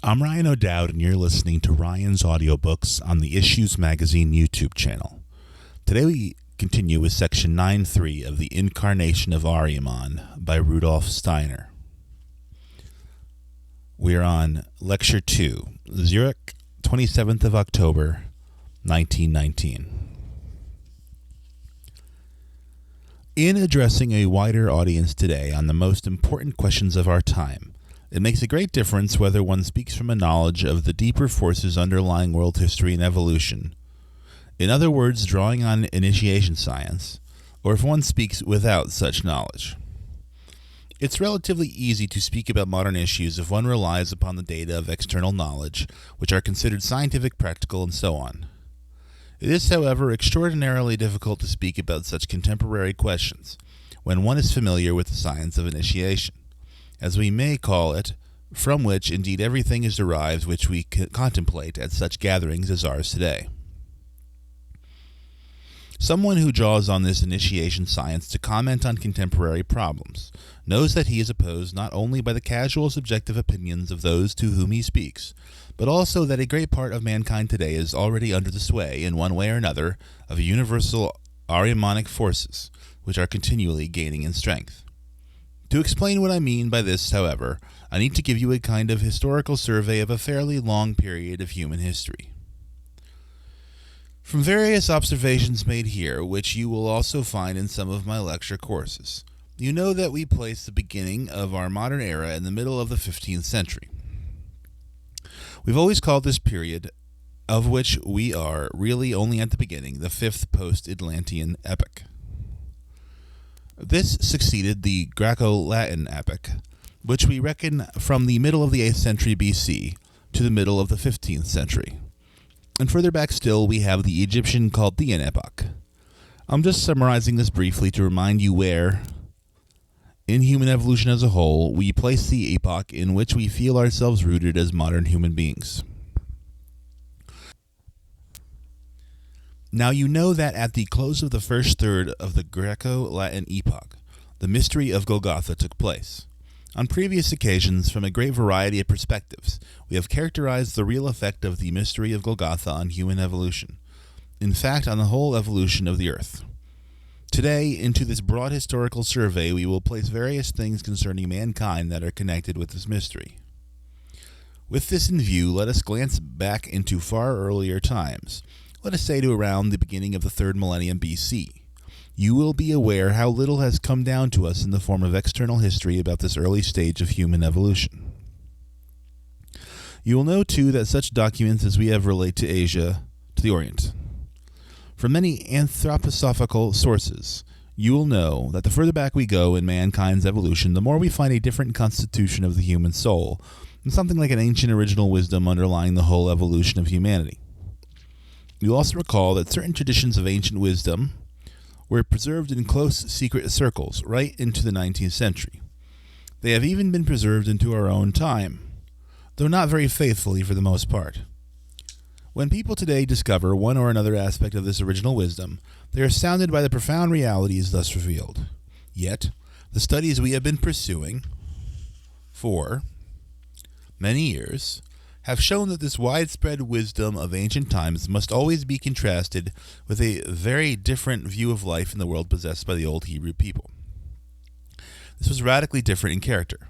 I'm Ryan O'Doud, and you're listening to Ryan's Audiobooks on the Issues Magazine YouTube channel. Today we continue with Section 9.3 of the Incarnation of Ahriman by Rudolph Steiner. We are on Lecture 2, Zurich, 27th of October, 1919. In addressing a wider audience today on the most important questions of our time, it makes a great difference whether one speaks from a knowledge of the deeper forces underlying world history and evolution, in other words, drawing on initiation science, or if one speaks without such knowledge. It's relatively easy to speak about modern issues if one relies upon the data of external knowledge, which are considered scientific, practical, and so on. It is, however, extraordinarily difficult to speak about such contemporary questions when one is familiar with the science of initiation, as we may call it, from which indeed everything is derived which we contemplate at such gatherings as ours today. Someone who draws on this initiation science to comment on contemporary problems knows that he is opposed not only by the casual subjective opinions of those to whom he speaks, but also that a great part of mankind today is already under the sway, in one way or another, of universal Ahrimanic forces, which are continually gaining in strength. To explain what I mean by this, however, I need to give you a kind of historical survey of a fairly long period of human history. From various observations made here, which you will also find in some of my lecture courses, you know that we place the beginning of our modern era in the middle of the 15th century. We've always called this period, of which we are really only at the beginning, the fifth post-Atlantean epoch. This succeeded the Greco-Latin epoch, which we reckon from the middle of the 8th century BC to the middle of the 15th century. And further back still, we have the Egyptian Chaldean epoch. I'm just summarizing this briefly to remind you where, in human evolution as a whole, we place the epoch in which we feel ourselves rooted as modern human beings. Now you know that at the close of the first third of the Greco-Latin epoch, the mystery of Golgotha took place. On previous occasions, from a great variety of perspectives, we have characterized the real effect of the mystery of Golgotha on human evolution, in fact, on the whole evolution of the earth. Today, into this broad historical survey, we will place various things concerning mankind that are connected with this mystery. With this in view, let us glance back into far earlier times, let us say to around the beginning of the 3rd millennium BC. You will be aware how little has come down to us in the form of external history about this early stage of human evolution. You will know, too, that such documents as we have relate to Asia, to the Orient. From many anthroposophical sources, you will know that the further back we go in mankind's evolution, the more we find a different constitution of the human soul, and something like an ancient original wisdom underlying the whole evolution of humanity. You also recall that certain traditions of ancient wisdom were preserved in close secret circles right into the 19th century. They have even been preserved into our own time, though not very faithfully for the most part. When people today discover one or another aspect of this original wisdom, they are astounded by the profound realities thus revealed. Yet, the studies we have been pursuing for many years have shown that this widespread wisdom of ancient times must always be contrasted with a very different view of life in the world possessed by the old Hebrew people. This was radically different in character.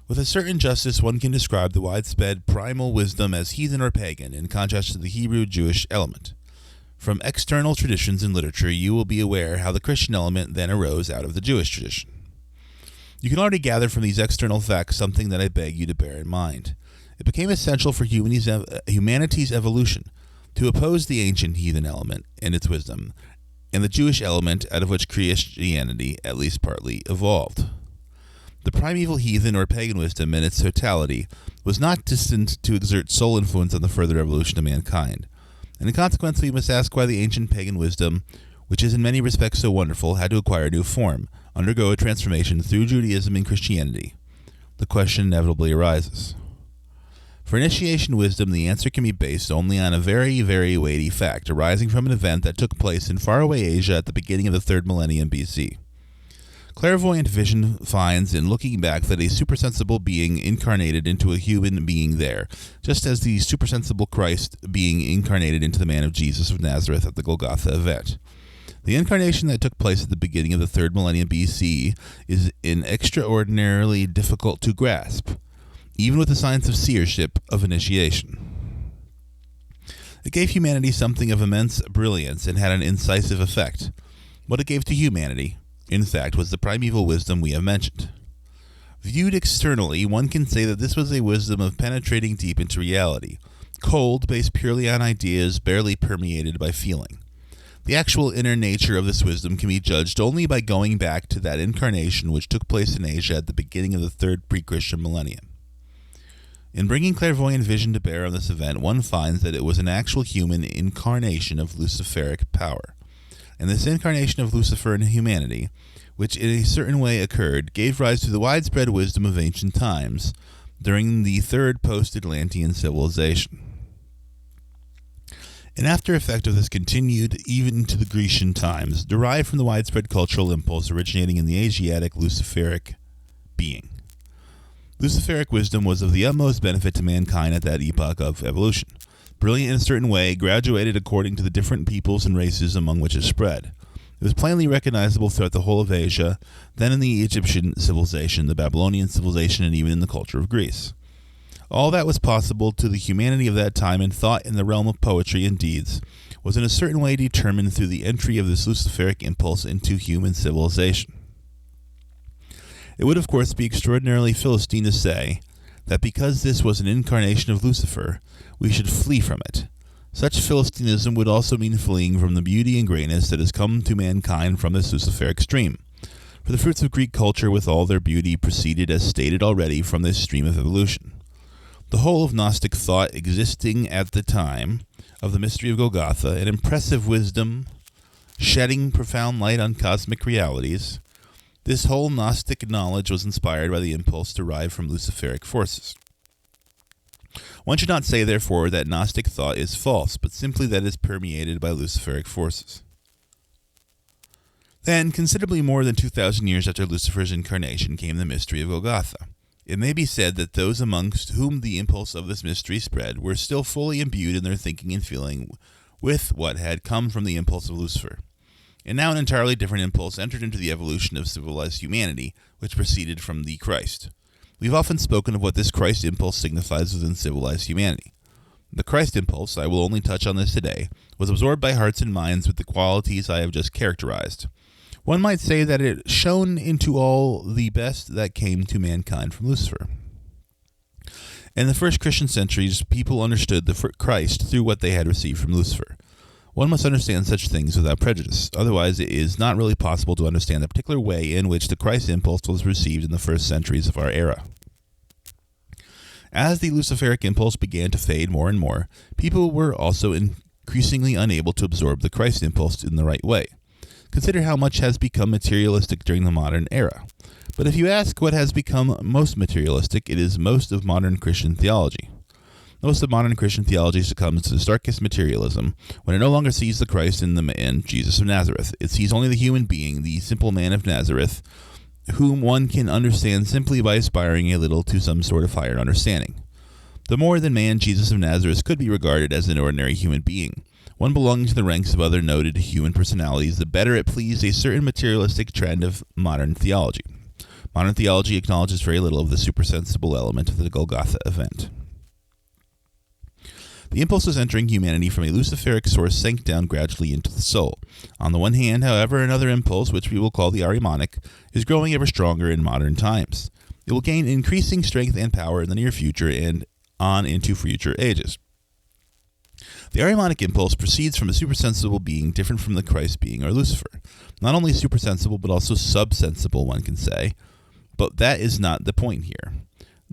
With a certain justice, one can describe the widespread primal wisdom as heathen or pagan, in contrast to the Hebrew-Jewish element. From external traditions in literature, you will be aware how the Christian element then arose out of the Jewish tradition. You can already gather from these external facts something that I beg you to bear in mind. It became essential for humanity's evolution to oppose the ancient heathen element and its wisdom, and the Jewish element out of which Christianity, at least partly, evolved. The primeval heathen or pagan wisdom in its totality was not destined to exert sole influence on the further evolution of mankind, and in consequence we must ask why the ancient pagan wisdom, which is in many respects so wonderful, had to acquire a new form, undergo a transformation through Judaism and Christianity. The question inevitably arises. For initiation wisdom, the answer can be based only on a very, very weighty fact arising from an event that took place in faraway Asia at the beginning of the 3rd millennium BC. Clairvoyant vision finds in looking back that a supersensible being incarnated into a human being there, just as the supersensible Christ being incarnated into the man of Jesus of Nazareth at the Golgotha event. The incarnation that took place at the beginning of the 3rd millennium BC is extraordinarily difficult to grasp, even with the science of seership of initiation. It gave humanity something of immense brilliance and had an incisive effect. What it gave to humanity, in fact, was the primeval wisdom we have mentioned. Viewed externally, one can say that this was a wisdom of penetrating deep into reality, cold, based purely on ideas, barely permeated by feeling. The actual inner nature of this wisdom can be judged only by going back to that incarnation which took place in Asia at the beginning of the 3rd pre-Christian millennium. In bringing clairvoyant vision to bear on this event, one finds that it was an actual human incarnation of Luciferic power. And this incarnation of Lucifer in humanity, which in a certain way occurred, gave rise to the widespread wisdom of ancient times during the 3rd post-Atlantean civilization. An after effect of this continued even into the Grecian times, derived from the widespread cultural impulse originating in the Asiatic Luciferic being. Luciferic wisdom was of the utmost benefit to mankind at that epoch of evolution. Brilliant in a certain way, graduated according to the different peoples and races among which it spread. It was plainly recognizable throughout the whole of Asia, then in the Egyptian civilization, the Babylonian civilization, and even in the culture of Greece. All that was possible to the humanity of that time and thought in the realm of poetry and deeds was in a certain way determined through the entry of this Luciferic impulse into human civilization. It would, of course, be extraordinarily Philistine to say that because this was an incarnation of Lucifer, we should flee from it. Such Philistinism would also mean fleeing from the beauty and greatness that has come to mankind from this Luciferic stream. For the fruits of Greek culture with all their beauty proceeded, as stated already, from this stream of evolution. The whole of Gnostic thought existing at the time of the mystery of Golgotha, an impressive wisdom, shedding profound light on cosmic realities, this whole Gnostic knowledge was inspired by the impulse derived from Luciferic forces. One should not say, therefore, that Gnostic thought is false, but simply that it is permeated by Luciferic forces. Then, considerably more than 2,000 years after Lucifer's incarnation, came the mystery of Golgotha. It may be said that those amongst whom the impulse of this mystery spread were still fully imbued in their thinking and feeling with what had come from the impulse of Lucifer. And now an entirely different impulse entered into the evolution of civilized humanity, which proceeded from the Christ. We've often spoken of what this Christ impulse signifies within civilized humanity. The Christ impulse, I will only touch on this today, was absorbed by hearts and minds with the qualities I have just characterized. One might say that it shone into all the best that came to mankind from Lucifer. In the first Christian centuries, people understood the Christ through what they had received from Lucifer. One must understand such things without prejudice, otherwise it is not really possible to understand the particular way in which the Christ impulse was received in the first centuries of our era. As the Luciferic impulse began to fade more and more, people were also increasingly unable to absorb the Christ impulse in the right way. Consider how much has become materialistic during the modern era. But if you ask what has become most materialistic, it is most of modern Christian theology. Most of modern Christian theology succumbs to the starkest materialism when it no longer sees the Christ in the man, Jesus of Nazareth. It sees only the human being, the simple man of Nazareth, whom one can understand simply by aspiring a little to some sort of higher understanding. The more than man, Jesus of Nazareth could be regarded as an ordinary human being, one belonging to the ranks of other noted human personalities, the better it pleased a certain materialistic trend of modern theology. Modern theology acknowledges very little of the supersensible element of the Golgotha event. The impulses entering humanity from a Luciferic source sank down gradually into the soul. On the one hand, however, another impulse, which we will call the Ahrimanic, is growing ever stronger in modern times. It will gain increasing strength and power in the near future and on into future ages. The Ahrimanic impulse proceeds from a supersensible being different from the Christ being or Lucifer. Not only supersensible, but also subsensible, one can say. But that is not the point here.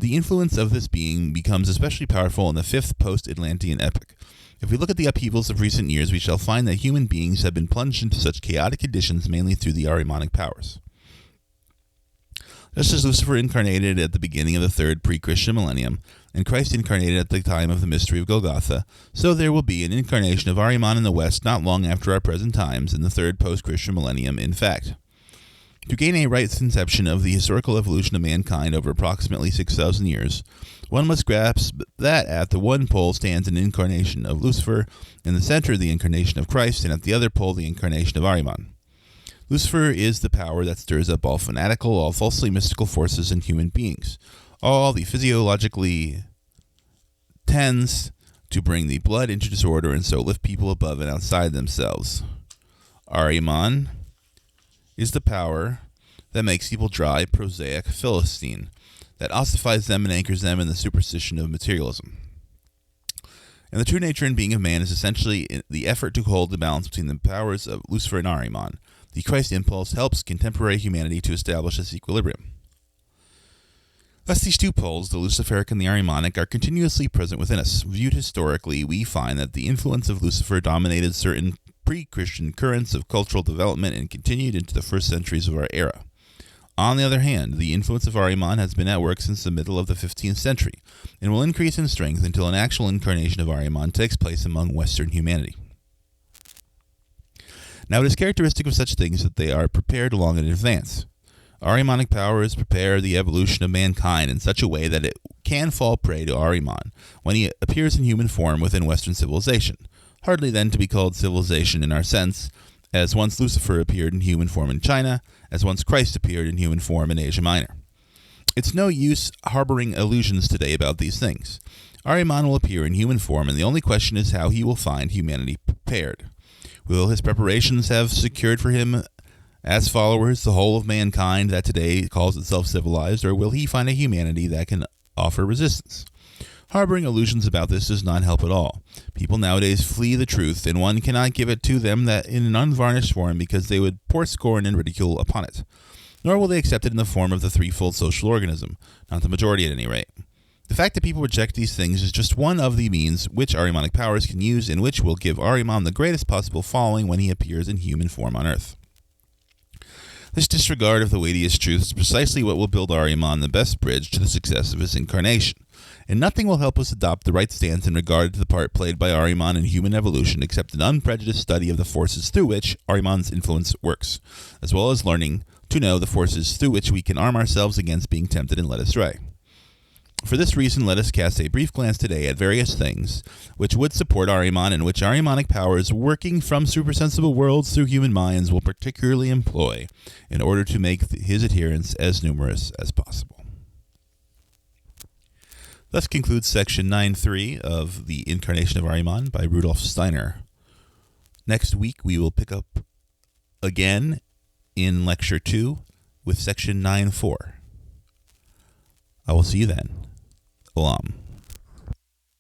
The influence of this being becomes especially powerful in the 5th post-Atlantean epoch. If we look at the upheavals of recent years, we shall find that human beings have been plunged into such chaotic conditions mainly through the Ahrimanic powers. Just as Lucifer incarnated at the beginning of the 3rd pre-Christian millennium, and Christ incarnated at the time of the mystery of Golgotha, so there will be an incarnation of Ahriman in the West not long after our present times, in the 3rd post-Christian millennium, in fact. To gain a right conception of the historical evolution of mankind over approximately 6,000 years, one must grasp that at the one pole stands an incarnation of Lucifer, in the center the incarnation of Christ, and at the other pole the incarnation of Ahriman. Lucifer is the power that stirs up all fanatical, all falsely mystical forces in human beings. All the physiologically tends to bring the blood into disorder and so lift people above and outside themselves. Ahriman is the power that makes people dry, prosaic, Philistine, that ossifies them and anchors them in the superstition of materialism. And the true nature and being of man is essentially the effort to hold the balance between the powers of Lucifer and Ahriman. The Christ impulse helps contemporary humanity to establish this equilibrium. Thus, these two poles, the Luciferic and the Ahrimanic, are continuously present within us. Viewed historically, we find that the influence of Lucifer dominated certain pre-Christian currents of cultural development and continued into the first centuries of our era. On the other hand, the influence of Ahriman has been at work since the middle of the 15th century, and will increase in strength until an actual incarnation of Ahriman takes place among Western humanity. Now, it is characteristic of such things that they are prepared long in advance. Ahrimanic powers prepare the evolution of mankind in such a way that it can fall prey to Ahriman when he appears in human form within Western civilization, hardly then to be called civilization in our sense, as once Lucifer appeared in human form in China, as once Christ appeared in human form in Asia Minor. It's no use harboring illusions today about these things. Ahriman will appear in human form, and the only question is how he will find humanity prepared. Will his preparations have secured for him as followers the whole of mankind that today calls itself civilized, or will he find a humanity that can offer resistance? Harboring illusions about this does not help at all. People nowadays flee the truth, and one cannot give it to them that in an unvarnished form because they would pour scorn and ridicule upon it. Nor will they accept it in the form of the threefold social organism, not the majority at any rate. The fact that people reject these things is just one of the means which Ahrimanic powers can use and which will give Ahriman the greatest possible following when he appears in human form on Earth. This disregard of the weightiest truths is precisely what will build Ahriman the best bridge to the success of his incarnation, and nothing will help us adopt the right stance in regard to the part played by Ahriman in human evolution except an unprejudiced study of the forces through which Ahriman's influence works, as well as learning to know the forces through which we can arm ourselves against being tempted and led astray. For this reason, let us cast a brief glance today at various things which would support Ahriman and which Ahrimanic powers working from supersensible worlds through human minds will particularly employ in order to make his adherents as numerous as possible. Thus concludes section 9.3 of The Incarnation of Ahriman by Rudolph Steiner. Next week we will pick up again in lecture 2 with section 9.4. I will see you then. Olam.